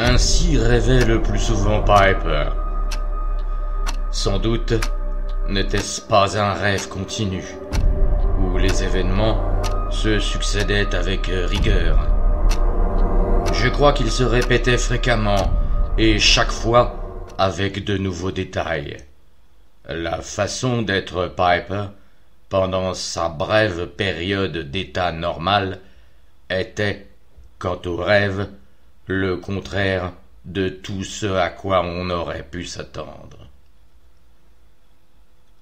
Ainsi rêvait le plus souvent Piper. Sans doute n'était-ce pas un rêve continu, où les événements se succédaient avec rigueur. Je crois qu'il se répétait fréquemment, et chaque fois avec de nouveaux détails. La façon d'être Piper, pendant sa brève période d'état normal, était, quant au rêve, le contraire de tout ce à quoi on aurait pu s'attendre.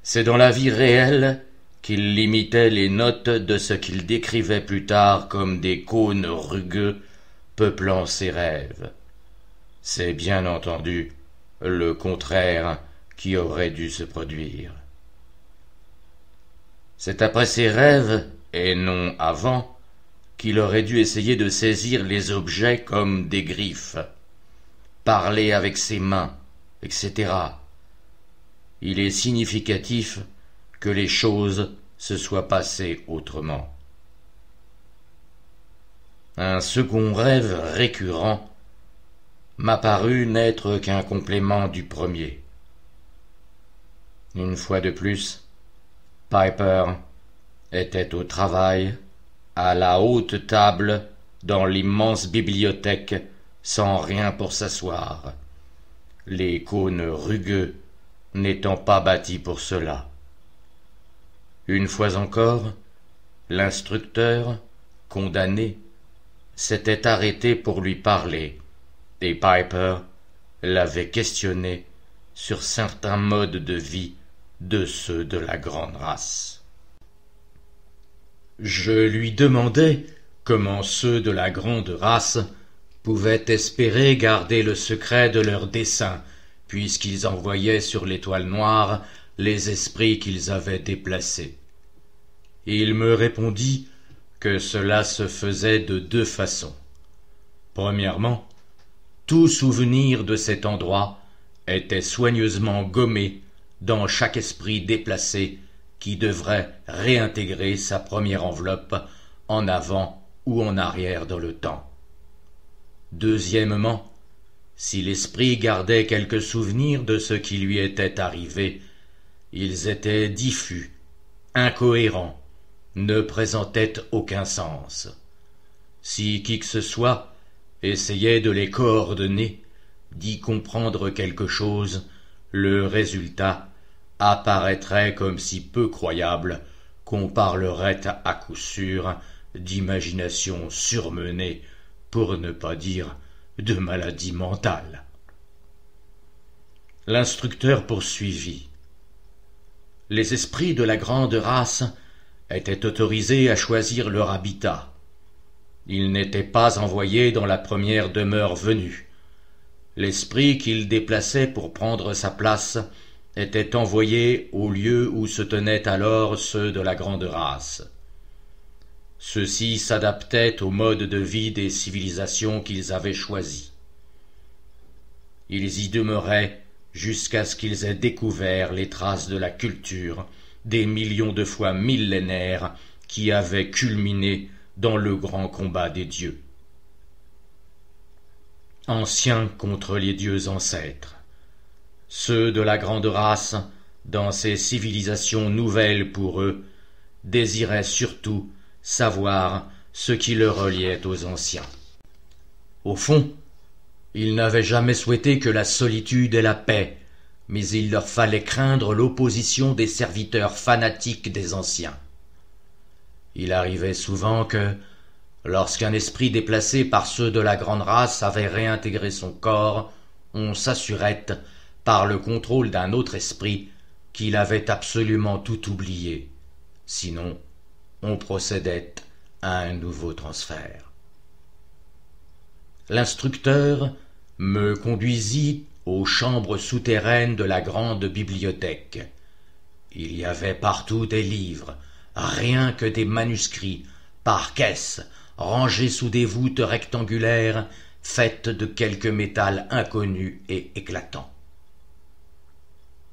C'est dans la vie réelle qu'il limitait les notes de ce qu'il décrivait plus tard comme des cônes rugueux peuplant ses rêves. C'est bien entendu le contraire qui aurait dû se produire. C'est après ses rêves, et non avant, qu'il aurait dû essayer de saisir les objets comme des griffes, parler avec ses mains, etc. Il est significatif que les choses se soient passées autrement. Un second rêve récurrent m'apparut n'être qu'un complément du premier. Une fois de plus, Piper était au travail, à la haute table, dans l'immense bibliothèque, sans rien pour s'asseoir, les cônes rugueux n'étant pas bâtis pour cela. Une fois encore, l'instructeur, condamné, s'était arrêté pour lui parler, et Piper l'avait questionné sur certains modes de vie de ceux de la grande race. Je lui demandai comment ceux de la grande race pouvaient espérer garder le secret de leurs desseins, puisqu'ils envoyaient sur l'étoile noire les esprits qu'ils avaient déplacés. Il me répondit que cela se faisait de deux façons. Premièrement, tout souvenir de cet endroit était soigneusement gommé dans chaque esprit déplacé qui devrait réintégrer sa première enveloppe en avant ou en arrière dans le temps. Deuxièmement, si l'esprit gardait quelques souvenirs de ce qui lui était arrivé, ils étaient diffus, incohérents, ne présentaient aucun sens. Si qui que ce soit essayait de les coordonner, d'y comprendre quelque chose, le résultat apparaîtrait comme si peu croyable qu'on parlerait à coup sûr d'imagination surmenée, pour ne pas dire de maladie mentale. L'instructeur poursuivit. Les esprits de la grande race étaient autorisés à choisir leur habitat. Ils n'étaient pas envoyés dans la première demeure venue. L'esprit qu'ils déplaçaient pour prendre sa place était envoyé au lieu où se tenaient alors ceux de la grande race. Ceux-ci s'adaptaient au mode de vie des civilisations qu'ils avaient choisies. Ils y demeuraient jusqu'à ce qu'ils aient découvert les traces de la culture des millions de fois millénaires qui avaient culminé dans le grand combat des dieux. Anciens contre les dieux ancêtres. Ceux de la grande race, dans ces civilisations nouvelles pour eux, désiraient surtout savoir ce qui le reliait aux anciens. Au fond, ils n'avaient jamais souhaité que la solitude et la paix, mais il leur fallait craindre l'opposition des serviteurs fanatiques des anciens. Il arrivait souvent que, lorsqu'un esprit déplacé par ceux de la grande race avait réintégré son corps, on s'assurait, par le contrôle d'un autre esprit, qu'il avait absolument tout oublié. Sinon, on procédait à un nouveau transfert. L'instructeur me conduisit aux chambres souterraines de la grande bibliothèque. Il y avait partout des livres, rien que des manuscrits, par caisses, rangés sous des voûtes rectangulaires, faites de quelque métal inconnu et éclatant.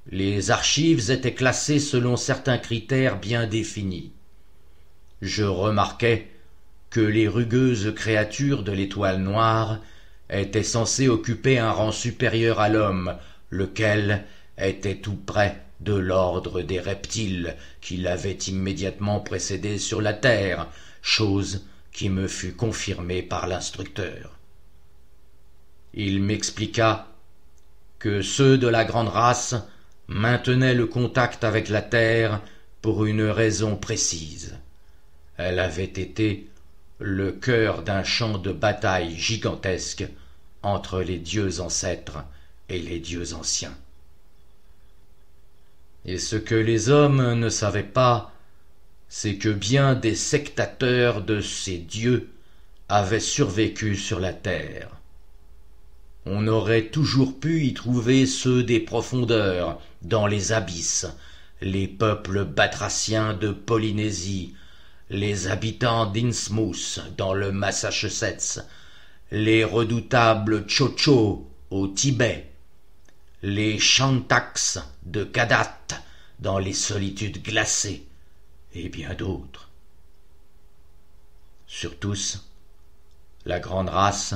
Les archives étaient classées selon certains critères bien définis. Je remarquai que les rugueuses créatures de l'étoile noire était censé occuper un rang supérieur à l'homme, lequel était tout près de l'ordre des reptiles qui l'avait immédiatement précédé sur la terre, chose qui me fut confirmée par l'instructeur. Il m'expliqua que ceux de la grande race maintenaient le contact avec la terre pour une raison précise. Elle avait été le cœur d'un champ de bataille gigantesque entre les dieux ancêtres et les dieux anciens. Et ce que les hommes ne savaient pas, c'est que bien des sectateurs de ces dieux avaient survécu sur la terre. On aurait toujours pu y trouver ceux des profondeurs, dans les abysses, les peuples batraciens de Polynésie, les habitants d'Innsmouth dans le Massachusetts, les redoutables Tchotchos au Tibet, les Shantaks de Kadat dans les solitudes glacées, et bien d'autres. Sur tous, la grande race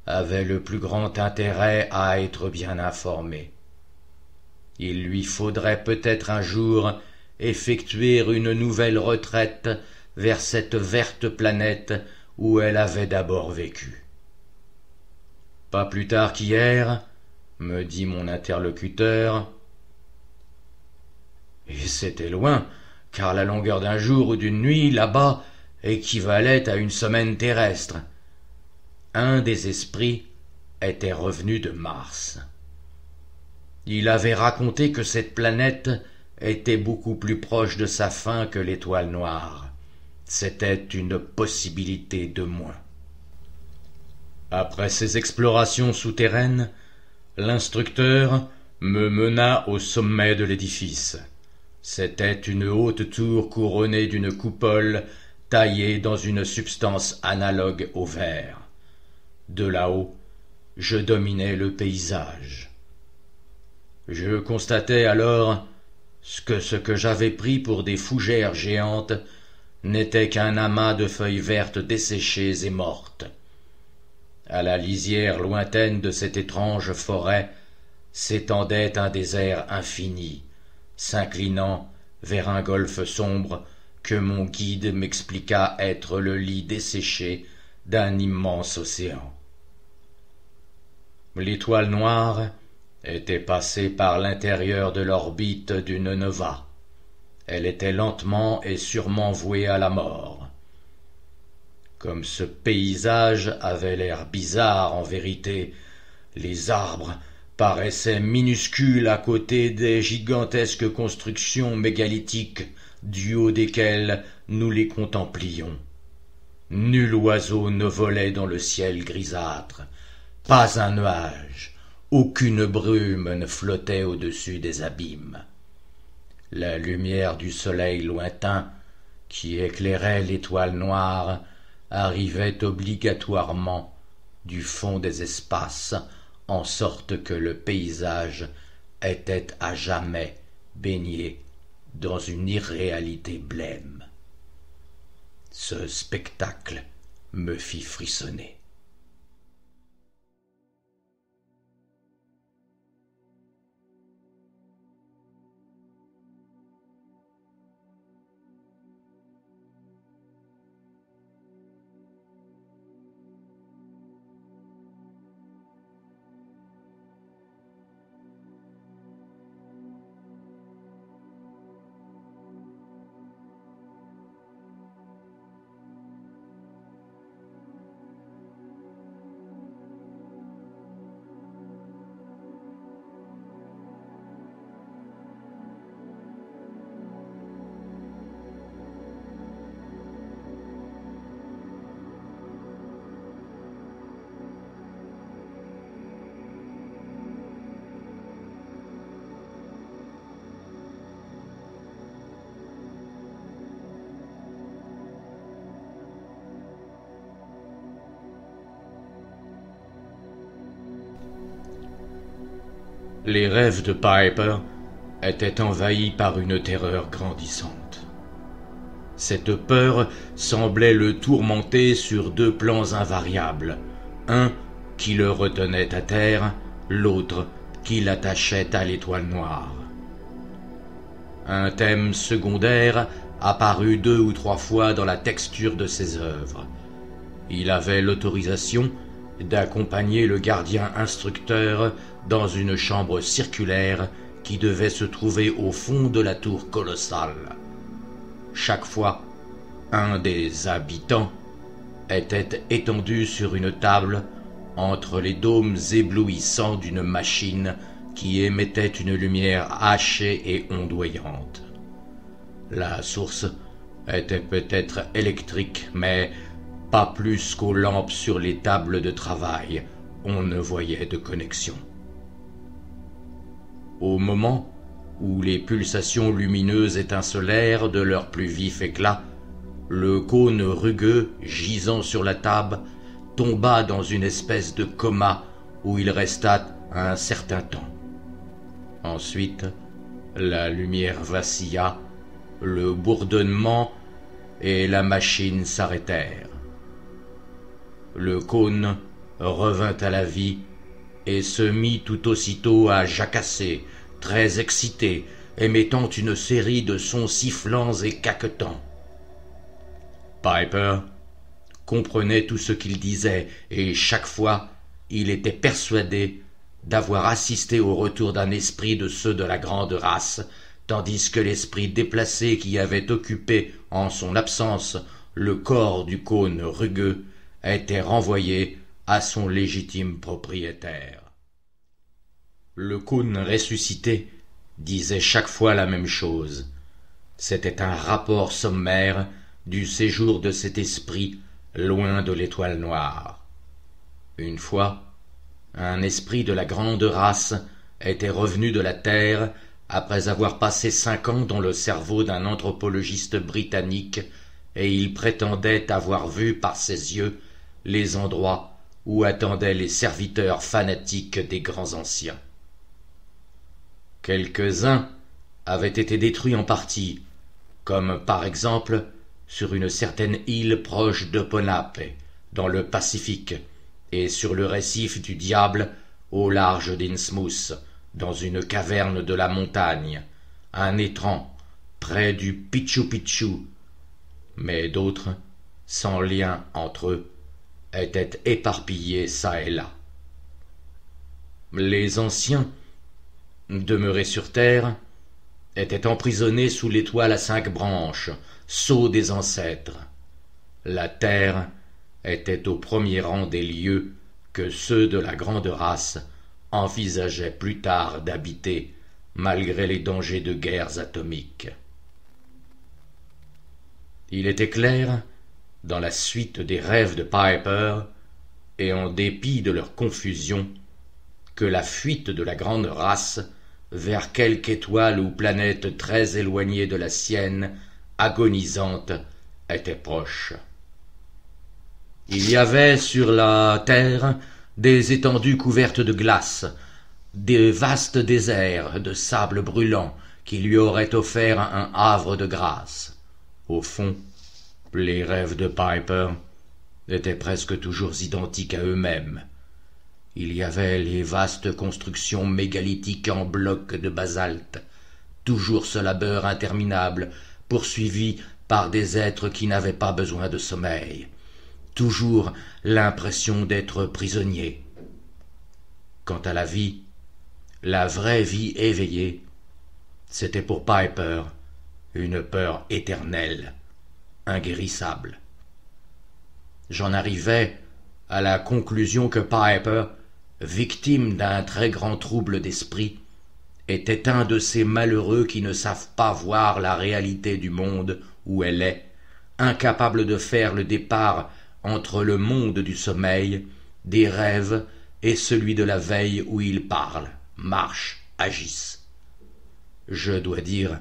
avait le plus grand intérêt à être bien informée. Il lui faudrait peut-être un jour effectuer une nouvelle retraite vers cette verte planète où elle avait d'abord vécu. Pas plus tard qu'hier, me dit mon interlocuteur, et c'était loin, car la longueur d'un jour ou d'une nuit là-bas équivalait à une semaine terrestre. Un des esprits était revenu de Mars. Il avait raconté que cette planète était beaucoup plus proche de sa fin que l'étoile noire. C'était une possibilité de moins. Après ces explorations souterraines, l'instructeur me mena au sommet de l'édifice. C'était une haute tour couronnée d'une coupole taillée dans une substance analogue au verre. De là-haut, je dominais le paysage. Je constatais alors que ce que j'avais pris pour des fougères géantes n'était qu'un amas de feuilles vertes desséchées et mortes. À la lisière lointaine de cette étrange forêt s'étendait un désert infini, s'inclinant vers un golfe sombre que mon guide m'expliqua être le lit desséché d'un immense océan. L'étoile noire était passée par l'intérieur de l'orbite d'une nova. Elle était lentement et sûrement vouée à la mort. Comme ce paysage avait l'air bizarre en vérité, les arbres paraissaient minuscules à côté des gigantesques constructions mégalithiques du haut desquelles nous les contemplions. Nul oiseau ne volait dans le ciel grisâtre, pas un nuage, aucune brume ne flottait au-dessus des abîmes. La lumière du soleil lointain, qui éclairait l'étoile noire, arrivait obligatoirement du fond des espaces, en sorte que le paysage était à jamais baigné dans une irréalité blême. Ce spectacle me fit frissonner. Les rêves de Piper étaient envahis par une terreur grandissante. Cette peur semblait le tourmenter sur deux plans invariables. Un, qui le retenait à terre, l'autre qui l'attachait à l'étoile noire. Un thème secondaire apparut 2 ou 3 fois dans la texture de ses œuvres. Il avait l'autorisation d'accompagner le gardien instructeur dans une chambre circulaire qui devait se trouver au fond de la tour colossale. Chaque fois, un des habitants était étendu sur une table entre les dômes éblouissants d'une machine qui émettait une lumière hachée et ondoyante. La source était peut-être électrique, mais pas plus qu'aux lampes sur les tables de travail, on ne voyait de connexion. Au moment où les pulsations lumineuses étincelèrent de leur plus vif éclat, le cône rugueux, gisant sur la table, tomba dans une espèce de coma où il resta un certain temps. Ensuite, la lumière vacilla, le bourdonnement et la machine s'arrêtèrent. Le cône revint à la vie et se mit tout aussitôt à jacasser, très excité, émettant une série de sons sifflants et caquetants. Piper comprenait tout ce qu'il disait, et chaque fois, il était persuadé d'avoir assisté au retour d'un esprit de ceux de la grande race, tandis que l'esprit déplacé qui avait occupé, en son absence, le corps du cône rugueux, était renvoyé à son légitime propriétaire. Le cône ressuscité disait chaque fois la même chose. C'était un rapport sommaire du séjour de cet esprit loin de l'étoile noire. Une fois, un esprit de la grande race était revenu de la Terre après avoir passé 5 ans dans le cerveau d'un anthropologiste britannique, et il prétendait avoir vu par ses yeux les endroits où attendaient les serviteurs fanatiques des grands anciens. Quelques-uns avaient été détruits en partie, comme par exemple sur une certaine île proche de Ponape, dans le Pacifique, et sur le récif du Diable, au large d'Innsmouth, dans une caverne de la montagne, un étang, près du Pichu Picchu, mais d'autres, sans lien entre eux, étaient éparpillés çà et là. Les anciens, demeurés sur terre, étaient emprisonnés sous l'étoile à 5 branches, sceau des ancêtres. La terre était au premier rang des lieux que ceux de la grande race envisageaient plus tard d'habiter, malgré les dangers de guerres atomiques. Il était clair, dans la suite des rêves de Piper, et en dépit de leur confusion, que la fuite de la grande race vers quelque étoile ou planète très éloignée de la sienne, agonisante, était proche. Il y avait sur la terre des étendues couvertes de glace, des vastes déserts de sable brûlant qui lui auraient offert un havre de grâce. Au fond, les rêves de Piper étaient presque toujours identiques à eux-mêmes. Il y avait les vastes constructions mégalithiques en blocs de basalte, toujours ce labeur interminable, poursuivi par des êtres qui n'avaient pas besoin de sommeil, toujours l'impression d'être prisonniers. Quant à la vraie vie éveillée, c'était pour Piper une peur éternelle, inguérissable. J'en arrivais à la conclusion que Piper, victime d'un très grand trouble d'esprit, était un de ces malheureux qui ne savent pas voir la réalité du monde où elle est, incapable de faire le départ entre le monde du sommeil, des rêves et celui de la veille où ils parlent, marchent, agissent. Je dois dire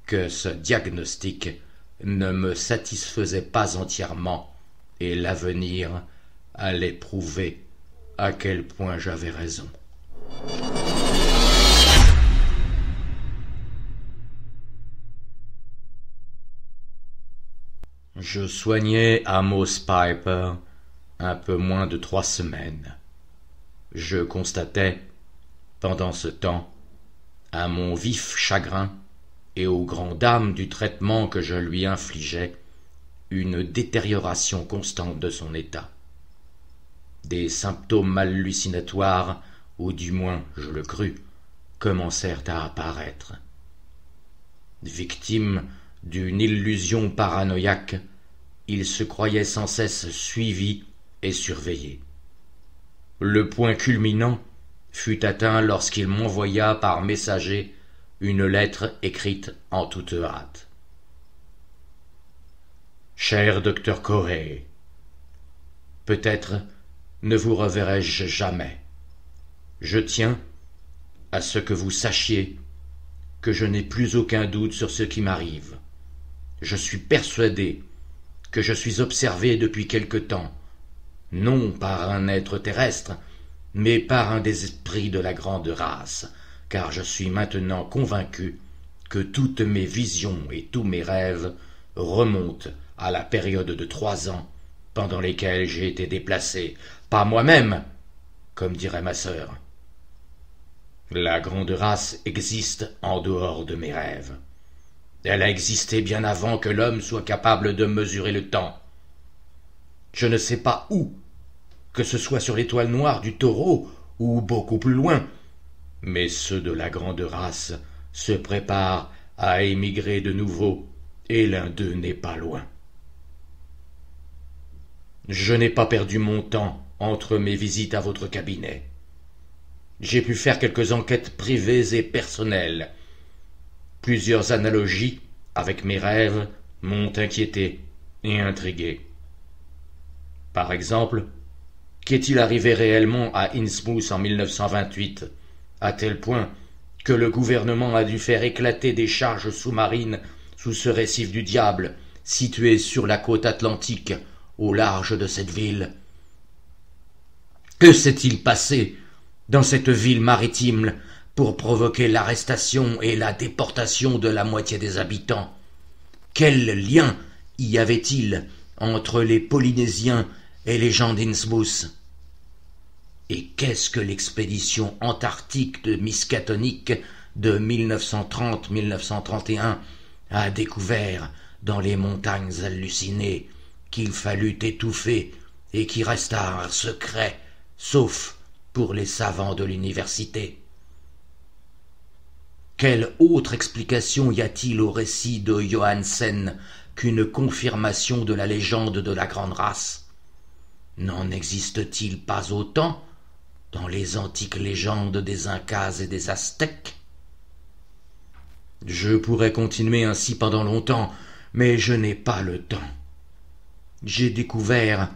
que ce diagnostic ne me satisfaisait pas entièrement, et l'avenir allait prouver à quel point j'avais raison. Je soignai Amos Piper un peu moins de 3 semaines. je constatais, pendant ce temps, à mon vif chagrin et aux grandes dames du traitement que je lui infligeais, une détérioration constante de son état. Des symptômes hallucinatoires, ou du moins je le crus, commencèrent à apparaître. Victime d'une illusion paranoïaque, il se croyait sans cesse suivi et surveillé. Le point culminant fut atteint lorsqu'il m'envoya par messager une lettre écrite en toute hâte. Cher docteur Correy, peut-être ne vous reverrai-je jamais. Je tiens à ce que vous sachiez que je n'ai plus aucun doute sur ce qui m'arrive. Je suis persuadé que je suis observé depuis quelque temps, non par un être terrestre, mais par un des esprits de la grande race, car je suis maintenant convaincu que toutes mes visions et tous mes rêves remontent à la période de 3 ans pendant lesquels j'ai été déplacé, pas moi-même, comme dirait ma sœur. La grande race existe en dehors de mes rêves. Elle a existé bien avant que l'homme soit capable de mesurer le temps. Je ne sais pas où, que ce soit sur l'étoile noire du Taureau ou beaucoup plus loin, mais ceux de la grande race se préparent à émigrer de nouveau, et l'un d'eux n'est pas loin. Je n'ai pas perdu mon temps entre mes visites à votre cabinet. J'ai pu faire quelques enquêtes privées et personnelles. Plusieurs analogies avec mes rêves m'ont inquiété et intrigué. Par exemple, qu'est-il arrivé réellement à Innsmouth en 1928, à tel point que le gouvernement a dû faire éclater des charges sous-marines sous ce récif du diable, situé sur la côte atlantique, au large de cette ville? Que s'est-il passé dans cette ville maritime pour provoquer l'arrestation et la déportation de la moitié des habitants? Quel lien y avait-il entre les Polynésiens et les gens d'Innsmouth? Et qu'est-ce que l'expédition antarctique de Miskatonic de 1930-1931 a découvert dans les montagnes hallucinées qu'il fallut étouffer et qui resta un secret, sauf pour les savants de l'université? Quelle autre explication y a-t-il au récit de Johansen qu'une confirmation de la légende de la grande race? N'en existe-t-il pas autant dans les antiques légendes des Incas et des Aztèques? Je pourrais continuer ainsi pendant longtemps, mais je n'ai pas le temps. J'ai découvert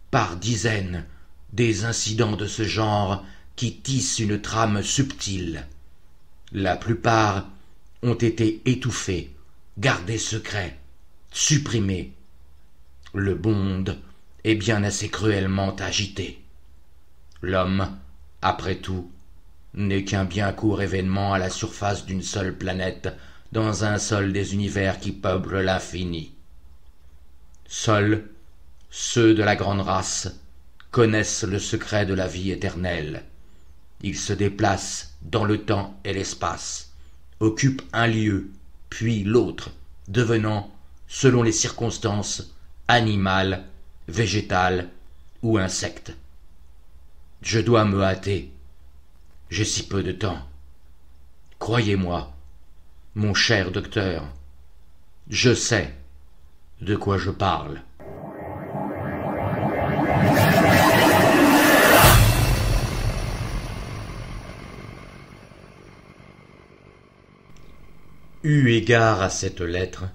par dizaines des incidents de ce genre qui tissent une trame subtile. La plupart ont été étouffés, gardés secrets, supprimés. Le monde est bien assez cruellement agité. L'homme, après tout, n'est qu'un bien court événement à la surface d'une seule planète, dans un seul des univers qui peuplent l'infini. Seuls ceux de la grande race connaissent le secret de la vie éternelle. Ils se déplacent dans le temps et l'espace, occupent un lieu, puis l'autre, devenant, selon les circonstances, animal, végétal ou insecte. Je dois me hâter. J'ai si peu de temps. Croyez-moi, mon cher docteur, je sais de quoi je parle. Eu égard à cette lettre,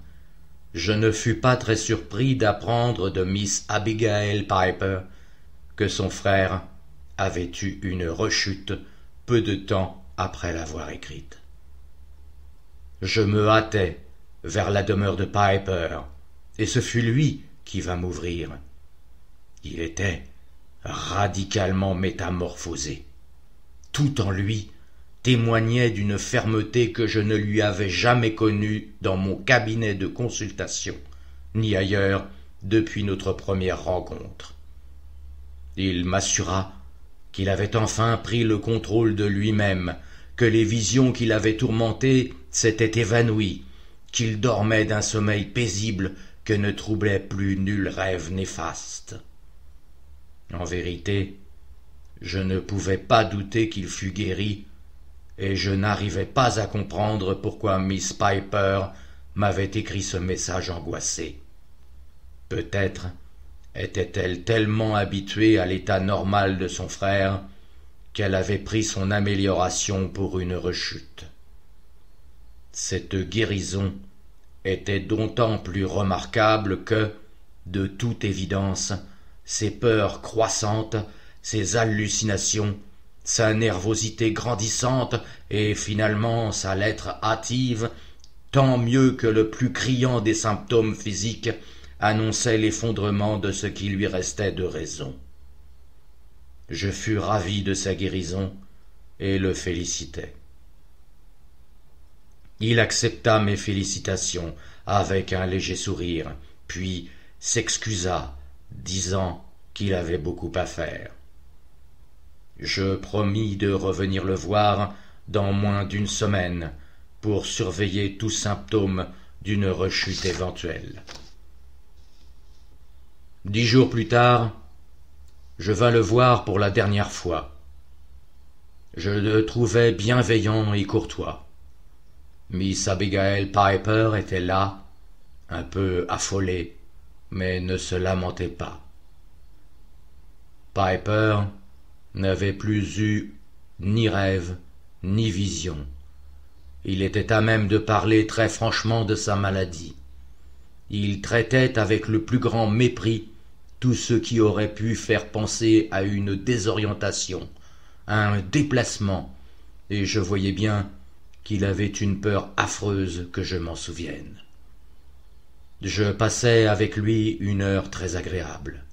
je ne fus pas très surpris d'apprendre de Miss Abigail Piper que son frère avait eu une rechute peu de temps après l'avoir écrite. Je me hâtai vers la demeure de Piper, et ce fut lui qui vint m'ouvrir. Il était radicalement métamorphosé. Tout en lui témoignait d'une fermeté que je ne lui avais jamais connue dans mon cabinet de consultation, ni ailleurs depuis notre première rencontre. Il m'assura qu'il avait enfin pris le contrôle de lui-même, que les visions qui l'avaient tourmenté s'étaient évanouies, qu'il dormait d'un sommeil paisible que ne troublait plus nul rêve néfaste. En vérité, je ne pouvais pas douter qu'il fût guéri, et je n'arrivais pas à comprendre pourquoi Miss Piper m'avait écrit ce message angoissé. Peut-être était-elle tellement habituée à l'état normal de son frère qu'elle avait pris son amélioration pour une rechute. Cette guérison était d'autant plus remarquable que, de toute évidence, ses peurs croissantes, ses hallucinations, sa nervosité grandissante et finalement sa lettre hâtive, tant mieux que le plus criant des symptômes physiques, annonçaient l'effondrement de ce qui lui restait de raison. Je fus ravi de sa guérison et le félicitai. Il accepta mes félicitations avec un léger sourire, puis s'excusa, disant qu'il avait beaucoup à faire. Je promis de revenir le voir dans moins d'une semaine pour surveiller tout symptôme d'une rechute éventuelle. 10 jours plus tard, je vins le voir pour la dernière fois. Je le trouvai bienveillant et courtois. Miss Abigail Piper était là, un peu affolée, mais ne se lamentait pas. Piper n'avait plus eu ni rêve, ni vision. Il était à même de parler très franchement de sa maladie. Il traitait avec le plus grand mépris tout ce qui aurait pu faire penser à une désorientation, à un déplacement, et je voyais bien qu'il avait une peur affreuse que je m'en souvienne. Je passais avec lui une heure très agréable,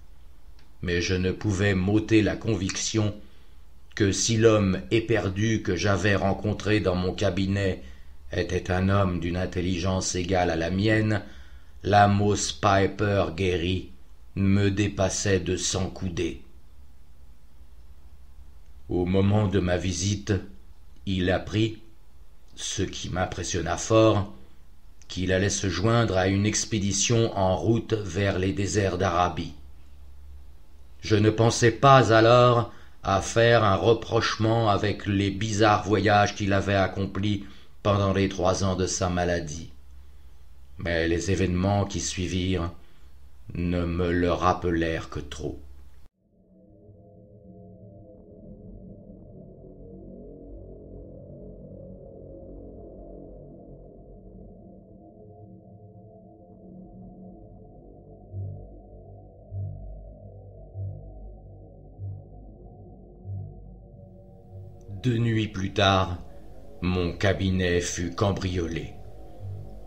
mais je ne pouvais m'ôter la conviction que si l'homme éperdu que j'avais rencontré dans mon cabinet était un homme d'une intelligence égale à la mienne, l'Amos Piper guéri me dépassait de 100 coudées. Au moment de ma visite, il apprit, ce qui m'impressionna fort, qu'il allait se joindre à une expédition en route vers les déserts d'Arabie. Je ne pensais pas alors à faire un rapprochement avec les bizarres voyages qu'il avait accomplis pendant les 3 ans de sa maladie. Mais les événements qui suivirent ne me le rappelèrent que trop. Deux nuits plus tard, mon cabinet fut cambriolé.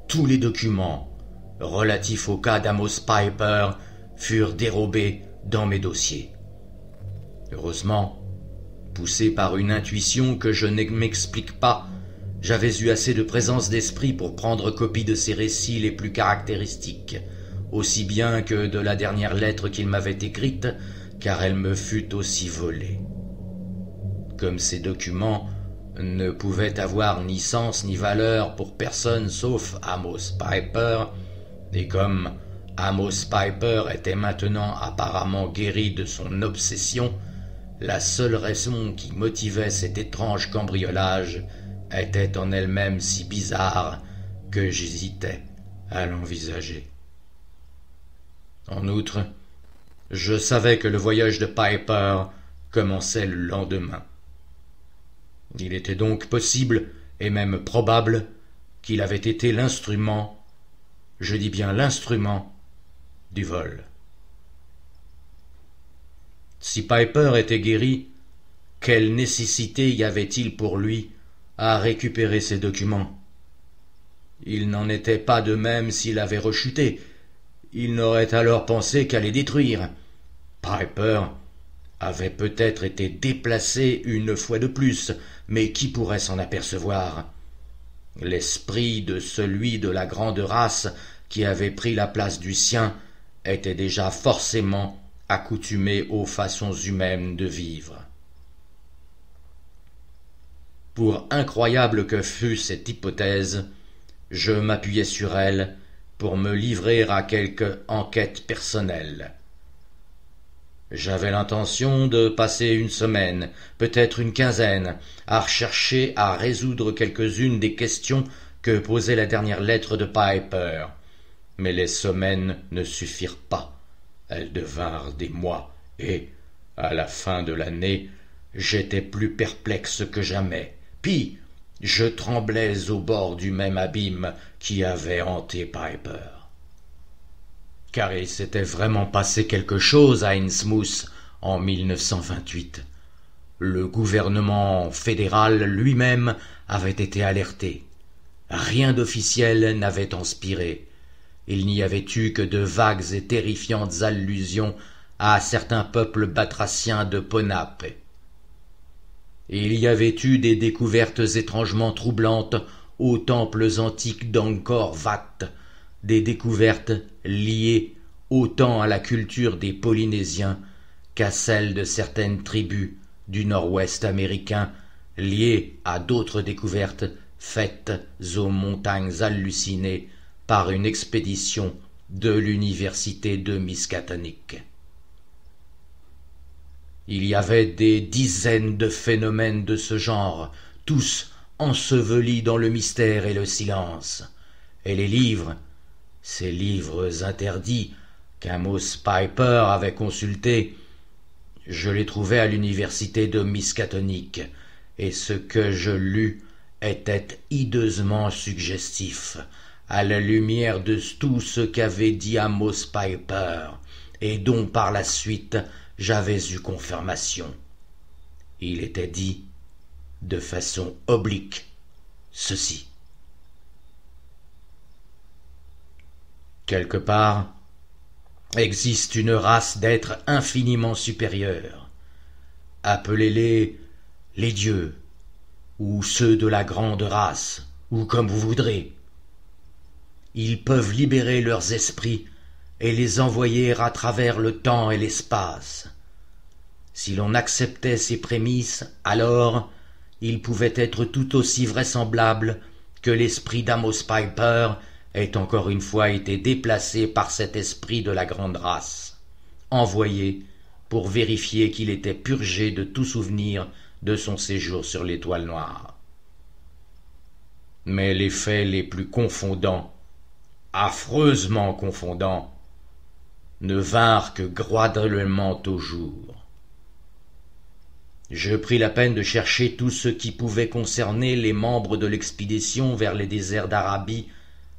Tous les documents relatifs au cas d'Amos Piper furent dérobés dans mes dossiers. Heureusement, poussé par une intuition que je ne m'explique pas, j'avais eu assez de présence d'esprit pour prendre copie de ses récits les plus caractéristiques, aussi bien que de la dernière lettre qu'il m'avait écrite, car elle me fut aussi volée. Comme ces documents ne pouvaient avoir ni sens ni valeur pour personne sauf Amos Piper, et comme Amos Piper était maintenant apparemment guéri de son obsession, la seule raison qui motivait cet étrange cambriolage était en elle-même si bizarre que j'hésitais à l'envisager. En outre, je savais que le voyage de Piper commençait le lendemain. Il était donc possible, et même probable, qu'il avait été l'instrument, je dis bien l'instrument, du vol. Si Piper était guéri, quelle nécessité y avait-il pour lui à récupérer ses documents? Il n'en était pas de même s'il avait rechuté. Il n'aurait alors pensé qu'à les détruire. Piper avait peut-être été déplacé une fois de plus, mais qui pourrait s'en apercevoir? L'esprit de celui de la grande race qui avait pris la place du sien était déjà forcément accoutumé aux façons humaines de vivre. pour incroyable que fût cette hypothèse, je m'appuyais sur elle pour me livrer à quelque enquête personnelle. J'avais l'intention de passer une semaine, peut-être une quinzaine, à rechercher à résoudre quelques-unes des questions que posait la dernière lettre de Piper. Mais les semaines ne suffirent pas. Elles devinrent des mois, et, à la fin de l'année, j'étais plus perplexe que jamais. Puis, je tremblais au bord du même abîme qui avait hanté Piper. Car il s'était vraiment passé quelque chose à Innsmouth en 1928. Le gouvernement fédéral lui-même avait été alerté. Rien d'officiel n'avait transpiré. Il n'y avait eu que de vagues et terrifiantes allusions à certains peuples batraciens de Ponape. Il y avait eu des découvertes étrangement troublantes aux temples antiques d'Angkor Wat, des découvertes liées autant à la culture des Polynésiens qu'à celle de certaines tribus du nord-ouest américain, liées à d'autres découvertes faites aux montagnes hallucinées par une expédition de l'université de Miskatonic. Il y avait des dizaines de phénomènes de ce genre, tous ensevelis dans le mystère et le silence. Et les livres, ces livres interdits qu'Amos Piper avait consultés, je les trouvais à l'université de Miskatonic, et ce que je lus était hideusement suggestif, à la lumière de tout ce qu'avait dit Amos Piper, et dont par la suite j'avais eu confirmation. Il était dit, de façon oblique, ceci. Quelque part, existe une race d'êtres infiniment supérieurs. Appelez-les les dieux, ou ceux de la grande race, ou comme vous voudrez. Ils peuvent libérer leurs esprits et les envoyer à travers le temps et l'espace. Si l'on acceptait ces prémices, alors il pouvait être tout aussi vraisemblable que l'esprit d'Amos Piper ait encore une fois été déplacé par cet esprit de la grande race, envoyé pour vérifier qu'il était purgé de tout souvenir de son séjour sur l'étoile noire. Mais les faits les plus confondants, affreusement confondants, ne vinrent que graduellement au jour. Je pris la peine de chercher tout ce qui pouvait concerner les membres de l'expédition vers les déserts d'Arabie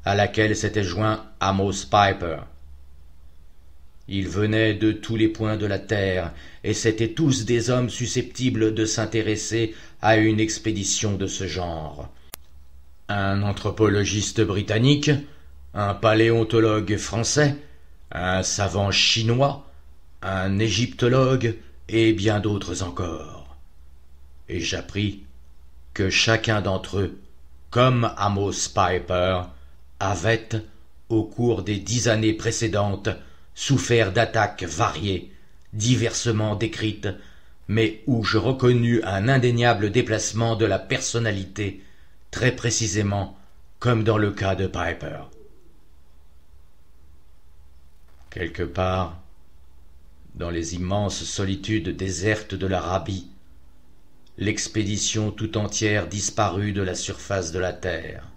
à laquelle s'était joint Amos Piper. Ils venaient de tous les points de la terre, et c'étaient tous des hommes susceptibles de s'intéresser à une expédition de ce genre. Un anthropologiste britannique, un paléontologue français, un savant chinois, un égyptologue et bien d'autres encore. Et j'appris que chacun d'entre eux, comme Amos Piper, avait, au cours des 10 années précédentes, souffert d'attaques variées, diversement décrites, mais où je reconnus un indéniable déplacement de la personnalité, très précisément comme dans le cas de Piper. Quelque part, dans les immenses solitudes désertes de l'Arabie, l'expédition tout entière disparut de la surface de la terre.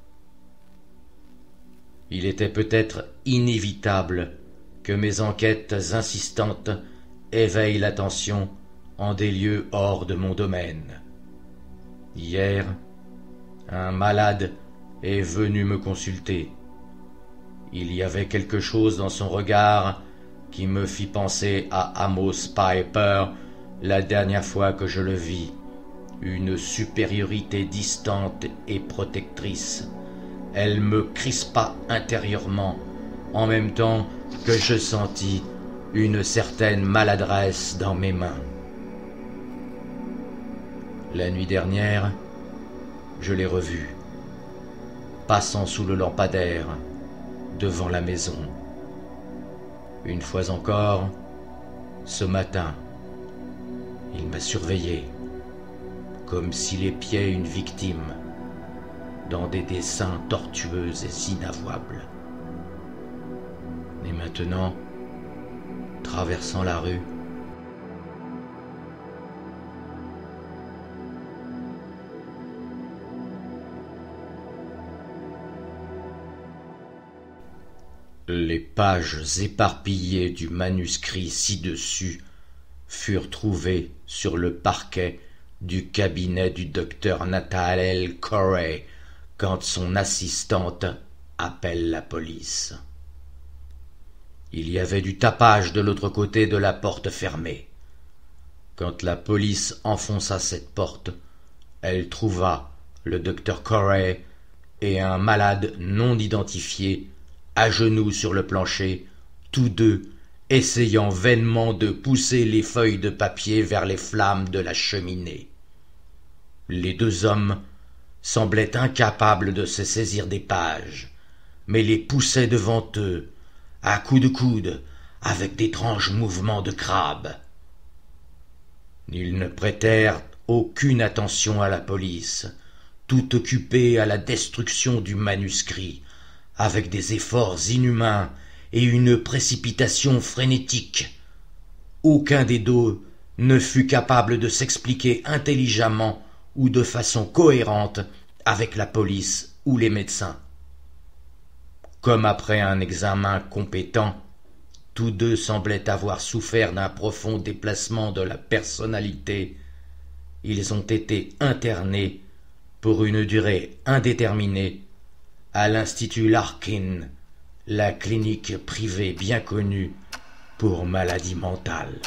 Il était peut-être inévitable que mes enquêtes insistantes éveillent l'attention en des lieux hors de mon domaine. Hier, un malade est venu me consulter. Il y avait quelque chose dans son regard qui me fit penser à Amos Piper la dernière fois que je le vis, une supériorité distante et protectrice. Elle me crispa intérieurement, en même temps que je sentis une certaine maladresse dans mes mains. La nuit dernière, je l'ai revu, passant sous le lampadaire, devant la maison. Une fois encore, ce matin, il m'a surveillé, comme s'il épiait une victime dans des dessins tortueux et inavouables. Et maintenant, traversant la rue, les pages éparpillées du manuscrit ci-dessus furent trouvées sur le parquet du cabinet du docteur Nathanael Corey quand son assistante appelle la police. Il y avait du tapage de l'autre côté de la porte fermée. Quand la police enfonça cette porte, elle trouva le docteur Corey et un malade non identifié à genoux sur le plancher, tous deux essayant vainement de pousser les feuilles de papier vers les flammes de la cheminée. Les deux hommes semblaient incapables de se saisir des pages, mais les poussaient devant eux, à coups de coude, avec d'étranges mouvements de crabe. Ils ne prêtèrent aucune attention à la police, tout occupés à la destruction du manuscrit, avec des efforts inhumains et une précipitation frénétique. Aucun des deux ne fut capable de s'expliquer intelligemment ou de façon cohérente avec la police ou les médecins. Comme après un examen compétent, tous deux semblaient avoir souffert d'un profond déplacement de la personnalité. Ils ont été internés pour une durée indéterminée à l'Institut Larkin, la clinique privée bien connue pour maladies mentales.